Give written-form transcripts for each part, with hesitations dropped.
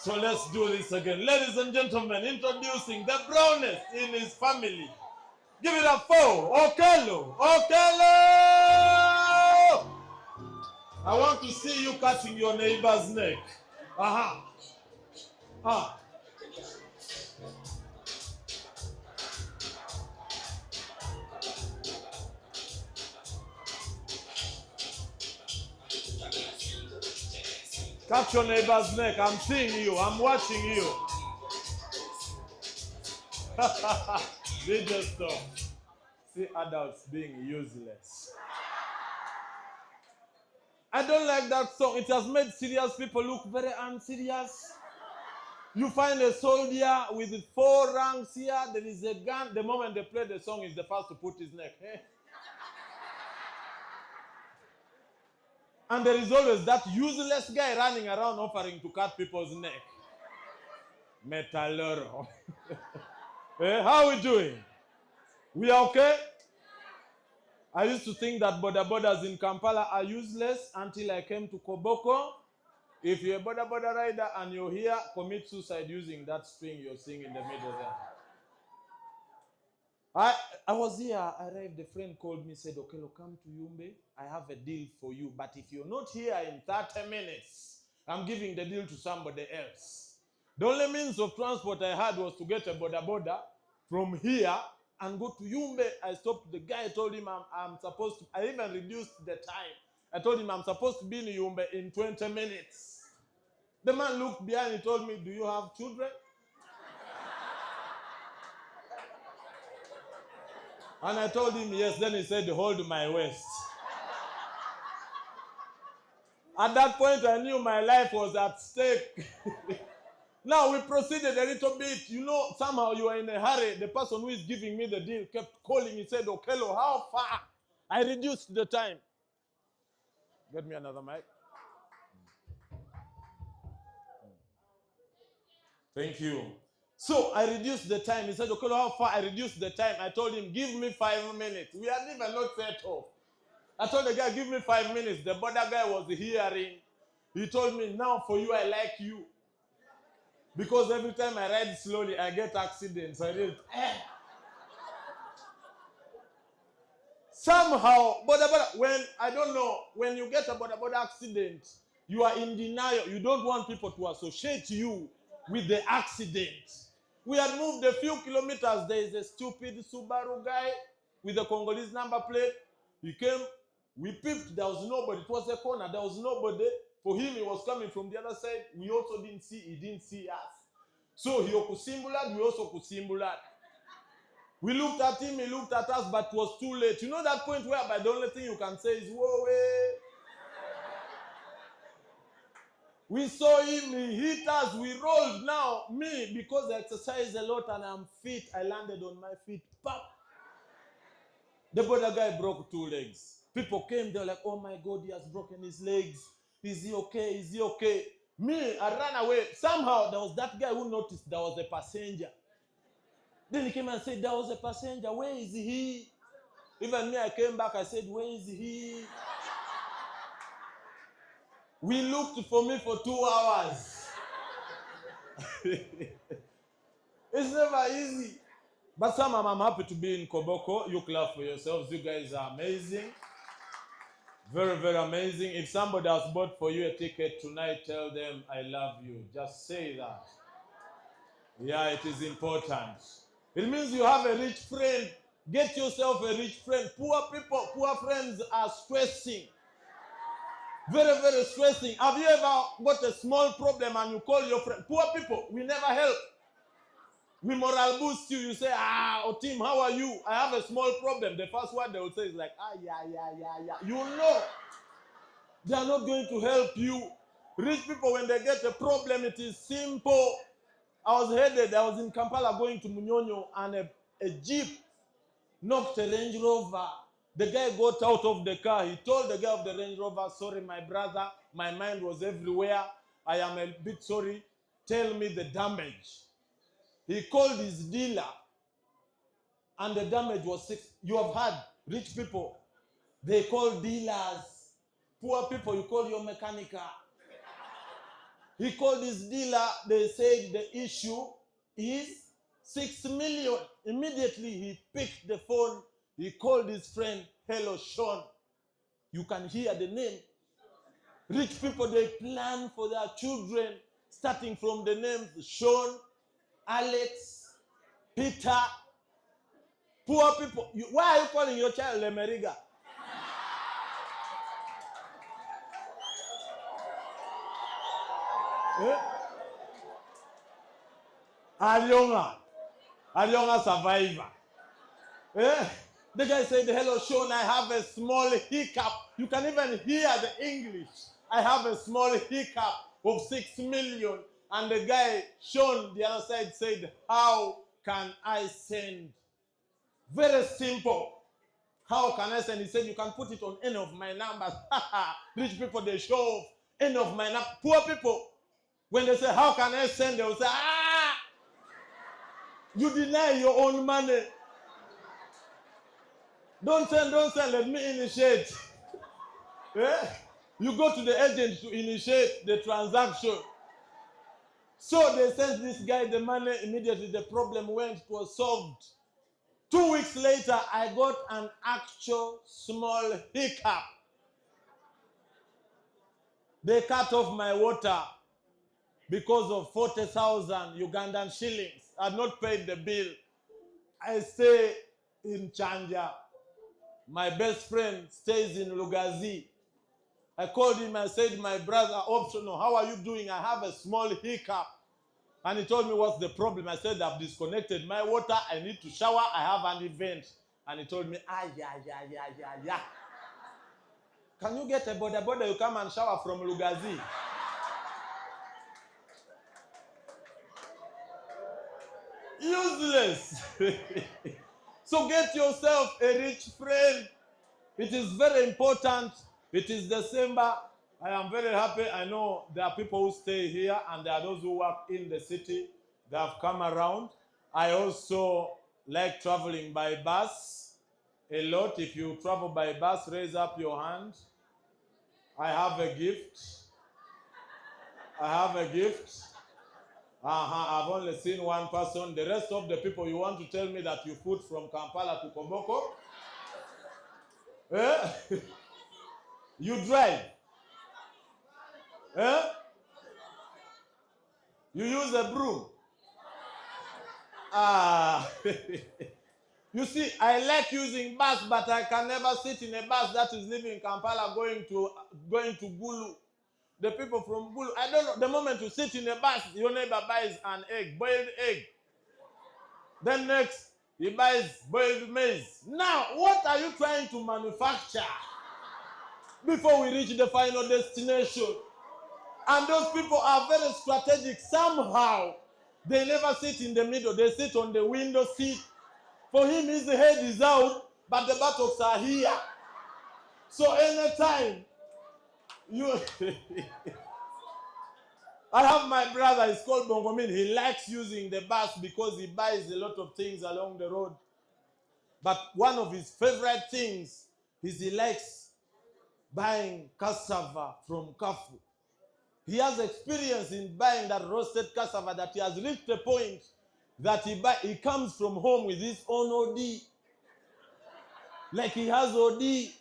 So let's do this again. Ladies and gentlemen, introducing the brownest in his family. Give it up for Okello Okello! I want to see you cutting your neighbor's neck. Aha. Ah. Cut your neighbor's neck. I'm seeing you. I'm watching you. They just stop. See adults being useless. I don't like that song. It has made serious people look very unserious. You find a soldier with 4 ranks here. There is a gun. The moment they play the song, is the first to put his neck. And there is always that useless guy running around offering to cut people's neck. Metalero. How are we doing? We are okay? I used to think that border borders in Kampala are useless until I came to Koboko. If you're a border rider and you're here, commit suicide using that string you're seeing in the middle there. I was here, I arrived, a friend called me, said, Okello, come to Yumbe. I have a deal for you. But if you're not here in 30 minutes, I'm giving the deal to somebody else. The only means of transport I had was to get a border from here and go to Yumbe. I stopped the guy, I told him I'm supposed to, I even reduced the time. I told him I'm supposed to be in Yumbe in 20 minutes. The man looked behind, he told me, do you have children? And I told him yes. Then he said, hold my waist. At that point, I knew my life was at stake. Now, we proceeded a little bit. You know, somehow you are in a hurry. The person who is giving me the deal kept calling. He said, Okello, how far? I reduced the time. Get me another mic. Thank you. So I reduced the time. He said, Okello, how far? I reduced the time. I told him, give me 5 minutes. We had even not set off. I told the guy, give me 5 minutes. The border guy was hearing. He told me, now for you, I like you. Because every time I ride slowly, I get accidents. I did. Somehow, when you get a border accident, you are in denial. You don't want people to associate you with the accident. We had moved a few kilometers. There is a stupid Subaru guy with a Congolese number plate. He came, we peeped, there was nobody. It was a corner, there was nobody. For him, he was coming from the other side. We also didn't see, he didn't see us. So he okusimbulat, we also kusimbulat. We looked at him, he looked at us, but it was too late. You know that point whereby the only thing you can say is, whoa, way. We saw him, he hit us, we rolled. Now, me, because I exercise a lot and I'm fit, I landed on my feet. Pop. The border guy broke 2 legs. People came, they were like, oh my God, he has broken his legs. Is he okay? Is he okay? Me, I ran away. Somehow, there was that guy who noticed there was a passenger. Then he came and said, there was a passenger. Where is he? Even me, I came back, I said, where is he? We looked for me for 2 hours. It's never easy. But somehow I'm happy to be in Koboko. You clap for yourselves. You guys are amazing. Very, very amazing. If somebody has bought for you a ticket tonight, tell them, I love you. Just say that. Yeah, it is important. It means you have a rich friend. Get yourself a rich friend. Poor people, poor friends are stressing. Very, very stressing. Have you ever got a small problem and you call your friend? Poor people, we never help. We moral boost you. You say, Otim, how are you? I have a small problem. The first word they will say is like, yeah. You know, they are not going to help you. Rich people, when they get a problem, it is simple. I was in Kampala going to Munyonyo, and a jeep knocked a Range Rover. The guy got out of the car. He told the guy of the Range Rover, sorry, my brother, my mind was everywhere. I am a bit sorry. Tell me the damage. He called his dealer, and the damage was 6. You have had rich people, they call dealers. Poor people, you call your mechanic. He called his dealer. They said the issue is 6 million. Immediately he picked the phone. He called his friend. Hello, Sean. You can hear the name. Rich people, they plan for their children, starting from the names Sean, Alex, Peter. Poor people. Why are you calling your child Lemeriga? Alyonga survivor. The guy said, hello, Sean, I have a small hiccup. You can even hear the English. I have a small hiccup of 6 million. And the guy, Sean, the other side said, how can I send? Very simple. How can I send? He said, you can put it on any of my numbers. Rich people, they show off any of my numbers. Poor people, when they say, how can I send? They will say, you deny your own money. Don't send, let me initiate. You go to the agent to initiate the transaction. So they sent this guy the money. Immediately the problem went, it was solved. 2 weeks later, I got an actual small hiccup. They cut off my water because of 40,000 Ugandan shillings. I had not paid the bill. I stay in Chanja. My best friend stays in Lugazi. I called him. I said, my brother, optional, how are you doing? I have a small hiccup. And he told me, what's the problem? I said, I've disconnected my water. I need to shower. I have an event. And he told me, yeah. Can you get a boda? You come and shower from Lugazi. Useless. So get yourself a rich friend. It is very important. It is December. I am very happy. I know there are people who stay here and there are those who work in the city. They have come around. I also like traveling by bus a lot. If you travel by bus, raise up your hand. I have a gift. I've only seen one person. The rest of the people, you want to tell me that you put from Kampala to Koboko? You drive. You use a broom. You see, I like using bus, but I can never sit in a bus that is leaving Kampala going to Gulu. The people from Gulu, I don't know, the moment you sit in a bus, your neighbor buys an egg, boiled egg. Then next, he buys boiled maize. Now, what are you trying to manufacture before we reach the final destination? And those people are very strategic. Somehow, they never sit in the middle. They sit on the window seat. For him, his head is out, but the buttocks are here. So anytime you... I have my brother, he's called Bongomin. He likes using the bus because he buys a lot of things along the road. But one of his favorite things is he likes buying cassava from Kafu. He has experience in buying that roasted cassava that he has reached the point that he comes from home with his own OD. Like he has OD.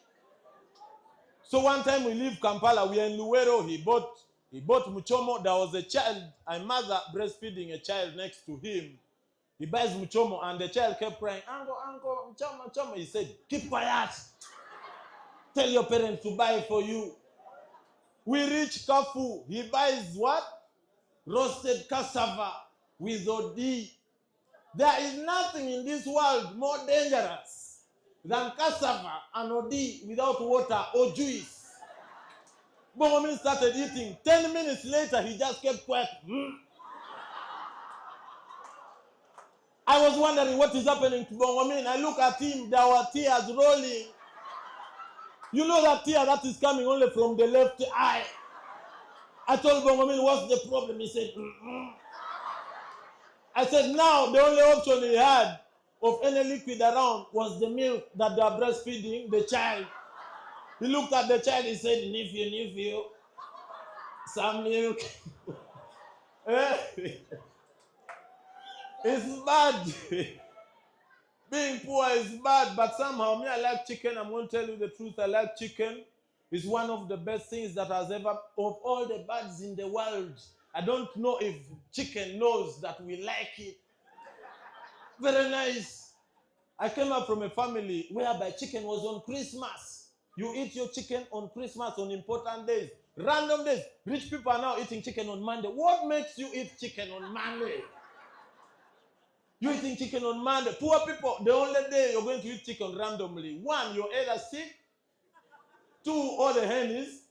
So one time we leave Kampala, we are in Luwero, he bought Muchomo. There was a mother breastfeeding a child next to him. He buys Muchomo and the child kept crying, Uncle, Muchomo. He said, keep quiet. Tell your parents to buy for you. We reach Kafu. He buys what? Roasted cassava with OD. There is nothing in this world more dangerous than cassava and OD without water or juice. Bongomin started eating. 10 minutes later, he just kept quiet. I was wondering what is happening to Bongomin. I look at him, there were tears rolling. You know that tear that is coming only from the left eye. I told Bongomin, what's the problem? He said, I said, now the only option he had of any liquid around was the milk that they are breastfeeding the child. He looked at the child, he said, nephew, some milk. It's bad. Being poor is bad, but somehow me, I like chicken. I'm going to tell you the truth. I like chicken. It's one of the best things that has ever, of all the birds in the world. I don't know if chicken knows that we like it. Very nice. I came up from a family whereby chicken was on Christmas. You eat your chicken on Christmas, on important days. Random days. Rich people are now eating chicken on Monday. What makes you eat chicken on Monday? You're eating chicken on Monday. Poor people, the only day you're going to eat chicken randomly. One, you're either sick. Two, or the hen is.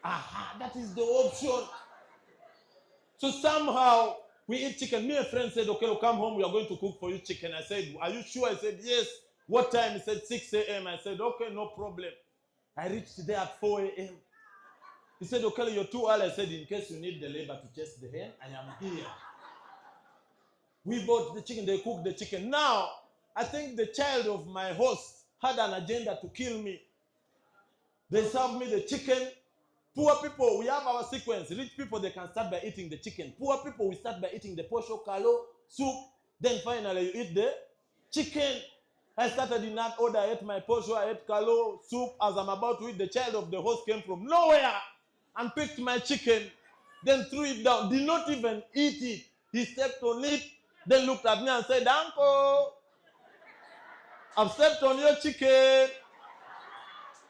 Aha, that is the option. So somehow, we eat chicken. Me and a friend said, okay, come home, we are going to cook for you chicken. I said, are you sure? I said, yes. What time? He said, 6 a.m. I said, okay, no problem. I reached there at 4 a.m. He said, okay, you're too early. I said, in case you need the labor to chase the hen, I am here. We bought the chicken, they cooked the chicken. Now, I think the child of my host had an agenda to kill me. They served me the chicken. Poor people, we have our sequence. Rich people, they can start by eating the chicken. Poor people, we start by eating the Okello soup. Then finally, you eat the chicken. I started in that order. I ate my Okello, I ate Okello soup. As I'm about to eat, the child of the host came from nowhere and picked my chicken. Then threw it down. Did not even eat it. He stepped on it. Then looked at me and said, Uncle, I've stepped on your chicken.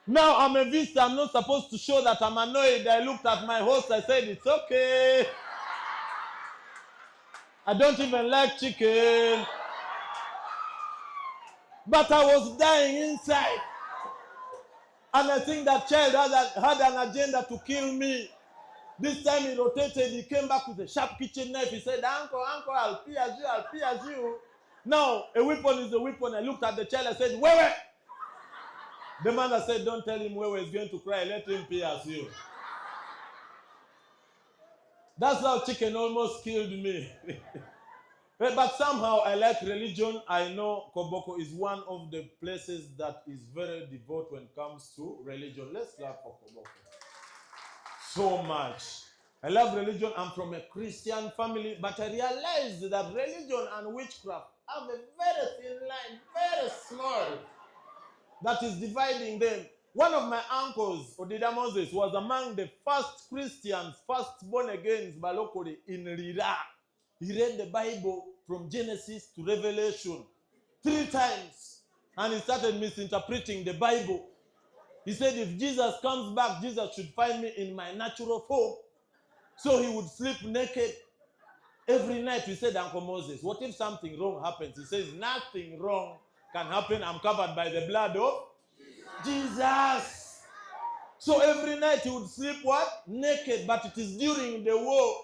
Now I'm a visitor. I'm not supposed to show that I'm annoyed. I looked at my host. I said, it's okay. I don't even like chicken. But I was dying inside. And I think that child had an agenda to kill me. This time he rotated, he came back with a sharp kitchen knife. He said, Uncle, I'll pierce you. Now, a weapon is a weapon. I looked at the child, I said, Wewe. The mother said, don't tell him Wewe is going to cry. Let him pierce you. That's how chicken almost killed me. But somehow I like religion. I know Koboko is one of the places that is very devout when it comes to religion. Let's clap for Koboko. So much. I love religion. I'm from a Christian family, but I realized that religion and witchcraft have a very thin line, very small, that is dividing them. One of my uncles, Odida Moses, was among the first Christians, first born again locally in Rira. He read the Bible from Genesis to Revelation 3 times, and he started misinterpreting the Bible. He said, if Jesus comes back, Jesus should find me in my natural form. So he would sleep naked every night. We said, Uncle Moses, what if something wrong happens? He says, nothing wrong can happen. I'm covered by the blood of Jesus. So every night he would sleep what? Naked. But it is during the war.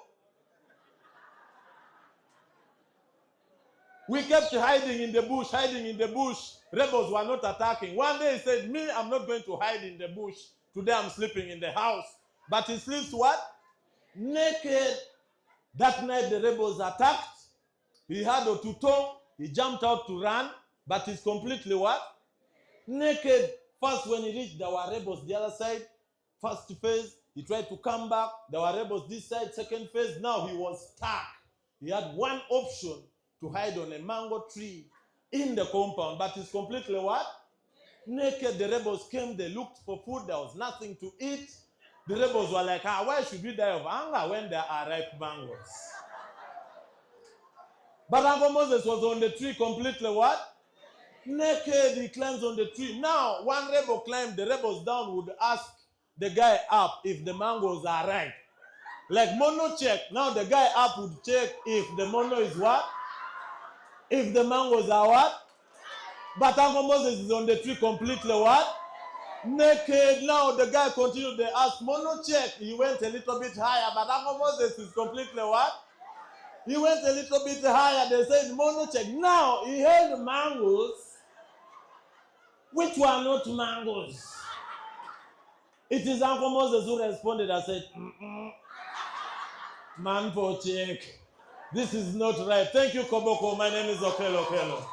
We kept hiding in the bush. Rebels were not attacking. One day he said, me, I'm not going to hide in the bush. Today I'm sleeping in the house. But he sleeps what? Naked. That night the rebels attacked. He had a tuton. He jumped out to run. But he's completely what? Naked. First when he reached, there were rebels the other side. First phase, he tried to come back. There were rebels this side. Second phase, now he was stuck. He had one option, to hide on a mango tree in the compound. But it's completely what? Naked. The rebels came, they looked for food, there was nothing to eat. The rebels were like, why should we die of hunger when there are ripe mangoes? But Uncle Moses was on the tree completely what? Naked. He climbs on the tree. Now, one rebel climbed, the rebels down would ask the guy up if the mangoes are ripe. Like mono check. Now the guy up would check if the mono is what? If the mangoes are what? But Uncle Moses is on the tree completely what? Naked. Now the guy continued. They asked, Mono check. He went a little bit higher. But Uncle Moses is completely what? He went a little bit higher. They said, Mono check. Now he held mangoes which were not mangoes. It is Uncle Moses who responded and said, man for check. This is not right. Thank you, Koboko. My name is Okello Okello.